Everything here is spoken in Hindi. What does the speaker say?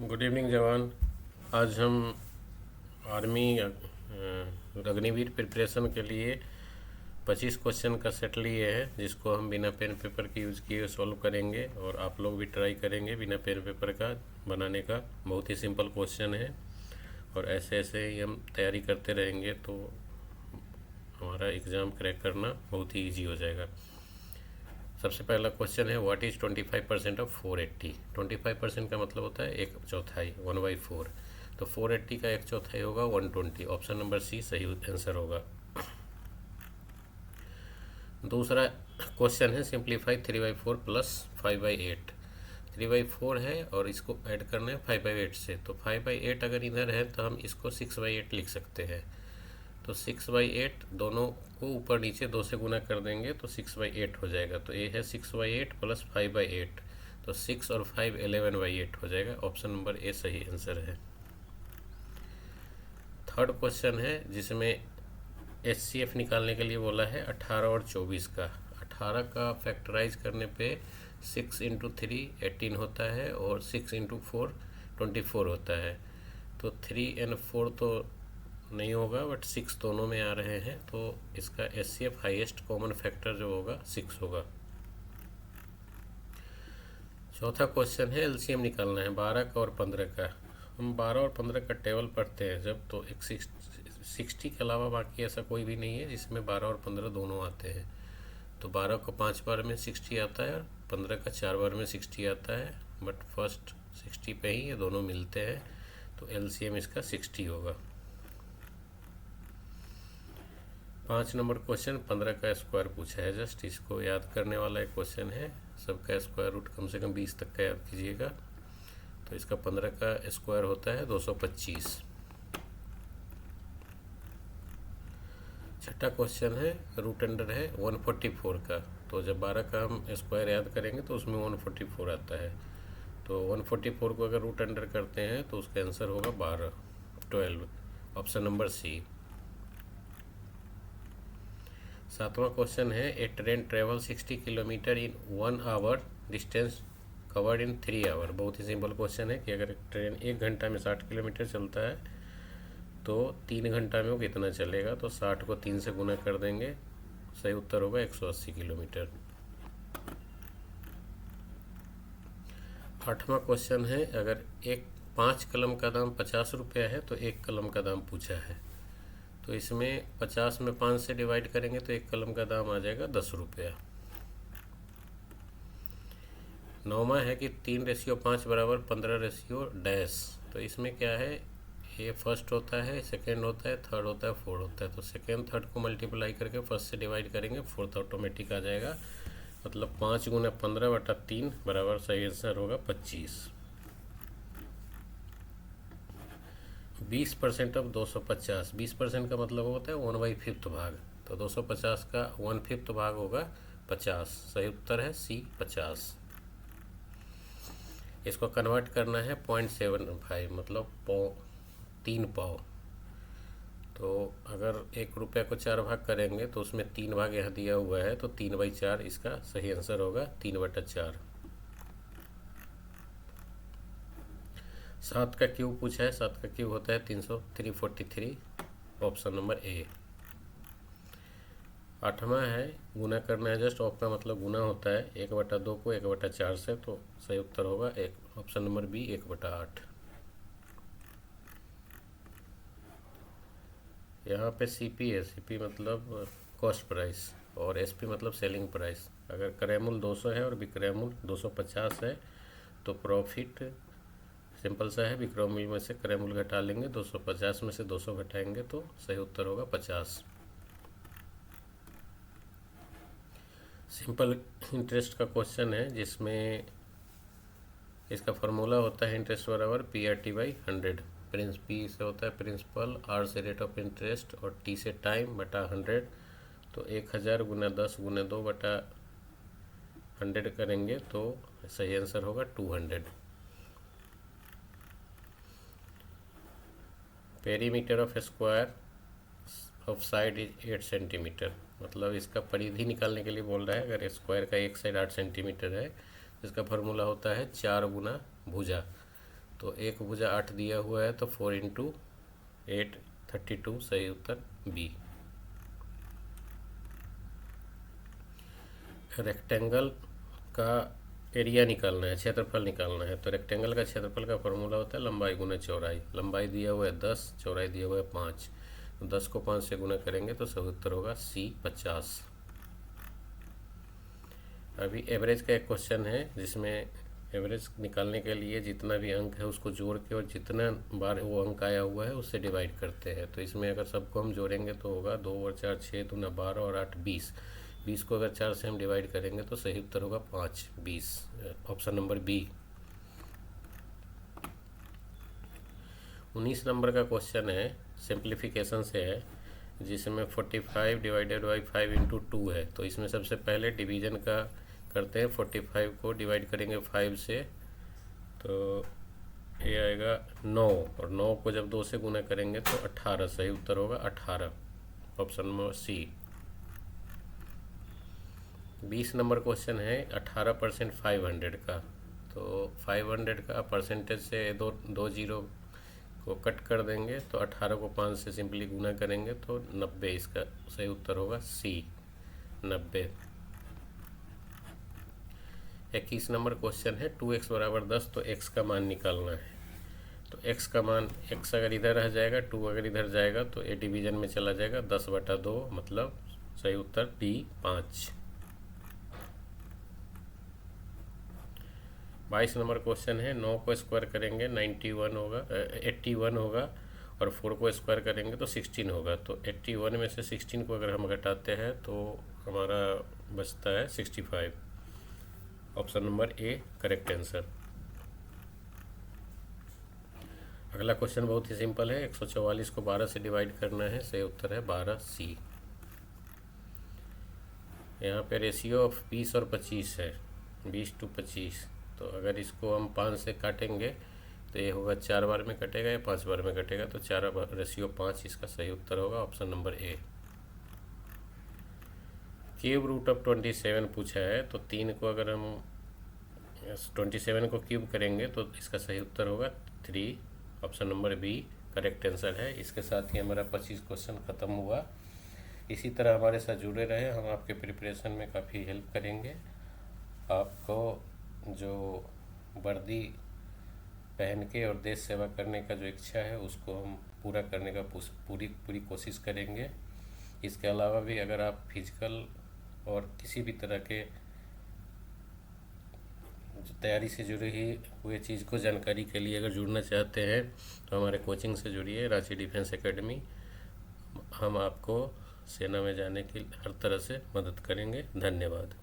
गुड इवनिंग जवान। आज हम आर्मी अग्निवीर प्रिपरेशन के लिए 25 क्वेश्चन का सेट लिए हैं, जिसको हम बिना पेन पेपर के यूज़ किए सॉल्व करेंगे और आप लोग भी ट्राई करेंगे बिना पेन पेपर का बनाने का। बहुत ही सिंपल क्वेश्चन है और ऐसे ऐसे ही हम तैयारी करते रहेंगे तो हमारा एग्ज़ाम क्रैक करना बहुत ही ईजी हो जाएगा। सबसे पहला क्वेश्चन है, व्हाट इज़ 25% ऑफ 480। 25% का मतलब होता है एक चौथाई, 1/4। तो 480 का एक चौथाई होगा 120। ऑप्शन नंबर सी सही आंसर होगा। दूसरा क्वेश्चन है, सिंप्लीफाई 3/4 प्लस 5/8। 3/4 है और इसको ऐड करना है 5/8 से। तो 5/8 अगर इधर है तो हम इसको 6/8 लिख सकते हैं। तो 6/8 दोनों को ऊपर नीचे 2 से गुना कर देंगे तो 6/8 हो जाएगा। तो ये है 6/8 प्लस 5/8, तो 6 और 5 11/8 हो जाएगा। ऑप्शन नंबर ए सही आंसर है। थर्ड क्वेश्चन है, जिसमें HCF निकालने के लिए बोला है 18 और 24 का। 18 का फैक्टराइज करने पे 6 इंटू 3 18 होता है और 6 इंटू 4 24 होता है। तो 3 और 4 तो नहीं होगा, बट 6 दोनों में आ रहे हैं, तो इसका HCF हाईएस्ट कॉमन फैक्टर जो होगा 6 होगा। चौथा क्वेश्चन है, LCM निकालना है 12 का और 15 का। हम 12 और 15 का टेबल पढ़ते हैं जब, तो एक 60 के अलावा बाकी ऐसा कोई भी नहीं है जिसमें 12 और 15 दोनों आते हैं। तो 12 को 5 बार में 60 आता है और 15 का 4 बार में 60 आता है, बट फर्स्ट 60 पे ही ये दोनों मिलते हैं, तो LCM इसका 60 होगा। 5 नंबर क्वेश्चन, 15 का स्क्वायर पूछा है। जस्ट इसको याद करने वाला एक क्वेश्चन है। सबका स्क्वायर रूट कम से कम 20 तक का याद कीजिएगा। तो इसका 15 का स्क्वायर होता है 225। छठा क्वेश्चन है, रूट अंडर है 144 का। तो जब 12 का हम स्क्वायर याद करेंगे तो उसमें 144 आता है। तो 144 को अगर रूट अंडर करते हैं तो उसका आंसर होगा 12। Option number C. सातवां क्वेश्चन है, a train travel 60 kilometre in 1 hour, distance covered in 3 hour. बहुत ही सिंपल क्वेश्चन है कि अगर ट्रेन 1 घंटा में 60 किलोमीटर चलता है तो 3 घंटा में वो कितना चलेगा। तो 60 को 3 से गुना कर देंगे, सही उत्तर होगा 180 किलोमीटर। आठवां क्वेश्चन है, अगर 5 कलम का दाम 50 रुपया है तो 1 कलम का दाम पूछा है। तो इसमें 50 में 5 से डिवाइड करेंगे तो 1 कलम का दाम आ जाएगा 10 रुपया। 9वां है कि 3:5 बराबर 15:डैश। तो इसमें क्या है, ये फर्स्ट होता है, सेकेंड होता है, थर्ड होता है, फोर्थ होता है। तो सेकेंड थर्ड को मल्टीप्लाई करके फर्स्ट से डिवाइड करेंगे, फोर्थ ऑटोमेटिक आ जाएगा। मतलब 5 गुना 15/3 बराबर सही आंसर होगा 25। 20% ऑफ 250। 20% का मतलब होता है 1/5 भाग। तो 250 का 1/5 भाग होगा 50। सही उत्तर है सी 50। इसको कन्वर्ट करना है 0.75, मतलब 3 पाव। तो अगर 1 रुपये को 4 भाग करेंगे तो उसमें 3 भाग यहाँ दिया हुआ है, तो 3/4 इसका सही आंसर होगा, 3/4। 7 का क्यूब पूछा है। 7 का क्यूब होता है 343। ऑप्शन नंबर ए। 8वां है, गुना करना है। जस्ट ऑफ का मतलब गुना होता है 1/2 को 1/4 से, तो सही उत्तर होगा ऑप्शन नंबर बी 1/8। यहाँ पे CP है। CP मतलब कॉस्ट प्राइस और SP मतलब सेलिंग प्राइस। अगर क्रयमूल्य 200 है और विक्रय मूल्य 250 है तो प्रॉफिट सिंपल सा है, विक्रय मूल्य में से क्रय मूल्य घटा लेंगे, 250 में से 200 घटाएंगे तो सही उत्तर होगा 50। सिंपल इंटरेस्ट का क्वेश्चन है, जिसमें इसका फार्मूला होता है इंटरेस्ट बराबर PRT/100। P से होता है प्रिंसिपल, R से रेट ऑफ इंटरेस्ट और T से टाइम बटा 100। तो 1000 गुना 10 गुना 2 बटा 100 करेंगे तो सही आंसर होगा 200। Perimeter of square of side is 8 centimetre. मतलब इसका परिधि निकालने के लिए बोल रहा है। अगर स्क्वायर का एक साइड 8 सेंटीमीटर है, इसका फार्मूला होता है 4 गुना भुजा। तो तो 1 × 8 दिया हुआ है, तो 4 × 8 32, सही उत्तर बी। रेक्टेंगल का एरिया निकालना है, क्षेत्रफल निकालना है। तो रेक्टेंगल का क्षेत्रफल का फॉर्मूला होता है लंबाई गुना चौड़ाई। लंबाई दिया हुआ है 10, चौड़ाई दिया हुआ है 5, तो 10 को 5 से गुना करेंगे तो सही उत्तर होगा सी 50। अभी एवरेज का एक क्वेश्चन है, जिसमें एवरेज निकालने के लिए जितना भी अंक है उसको जोड़ के और जितना बार वो अंक आया हुआ है उससे डिवाइड करते हैं। तो इसमें अगर सबको हम जोड़ेंगे तो होगा 2 और 4 6 दूना 12 और 8 20। 20 को अगर 4 से हम डिवाइड करेंगे तो सही उत्तर होगा 5 20, ऑप्शन नंबर बी। 19 नंबर का क्वेश्चन है, सिंप्लीफिकेशन से है, जिसमें 45 डिवाइडेड बाई 5 × 2 है। तो इसमें सबसे पहले डिवीजन का करते हैं। 45 को डिवाइड करेंगे 5 से, तो ये आएगा 9, और 9 को जब 2 से गुना करेंगे तो 18, सही उत्तर होगा 18, option number C. 20 number question है 18% 500 का। तो 500 का परसेंटेज से दो जीरो को कट कर देंगे, तो 18 को 5 से सिंपली गुना करेंगे तो 90, इसका सही उत्तर होगा सी 90। 21 नंबर क्वेश्चन है 2x = 10, तो x का मान निकालना है। तो x का मान, x अगर इधर रह जाएगा, 2 अगर इधर जाएगा तो ए डिवीजन में चला जाएगा, 10/2, मतलब सही उत्तर डी 5। 22 नंबर क्वेश्चन है 9 को स्क्वायर करेंगे 81 होगा, और 4 को स्क्वायर करेंगे तो 16 होगा। तो 81 में से 16 को अगर हम घटाते हैं तो हमारा बचता है 65, option number A correct answer. अगला क्वेश्चन बहुत ही सिंपल है, 144 को 12 से डिवाइड करना है, सही उत्तर है 12 सी। यहाँ पे रेशियो ऑफ 20 और 25 है, 20:25। तो अगर इसको हम 5 से काटेंगे तो ये होगा 4 बार में कटेगा या 5 बार में कटेगा, तो 4/5, इसका सही उत्तर होगा option number A. Cube root of 27 पूछा है, तो 3 को अगर हम 27 को क्यूब करेंगे तो इसका सही उत्तर होगा 3, option number B correct answer है। इसके साथ ही हमारा 25 क्वेश्चन ख़त्म हुआ। इसी तरह हमारे साथ जुड़े रहे, हम आपके प्रिपरेशन में काफ़ी हेल्प करेंगे। आपको जो वर्दी पहन के और देश सेवा करने का जो इच्छा है उसको हम पूरा करने का पूरी कोशिश करेंगे। इसके अलावा भी अगर आप फिजिकल और किसी भी तरह के तैयारी से जुड़ी हुई चीज़ को जानकारी के लिए अगर जुड़ना चाहते हैं तो हमारे कोचिंग से जुड़िए, रांची डिफेंस एकेडमी। हम आपको सेना में जाने की हर तरह से मदद करेंगे। धन्यवाद।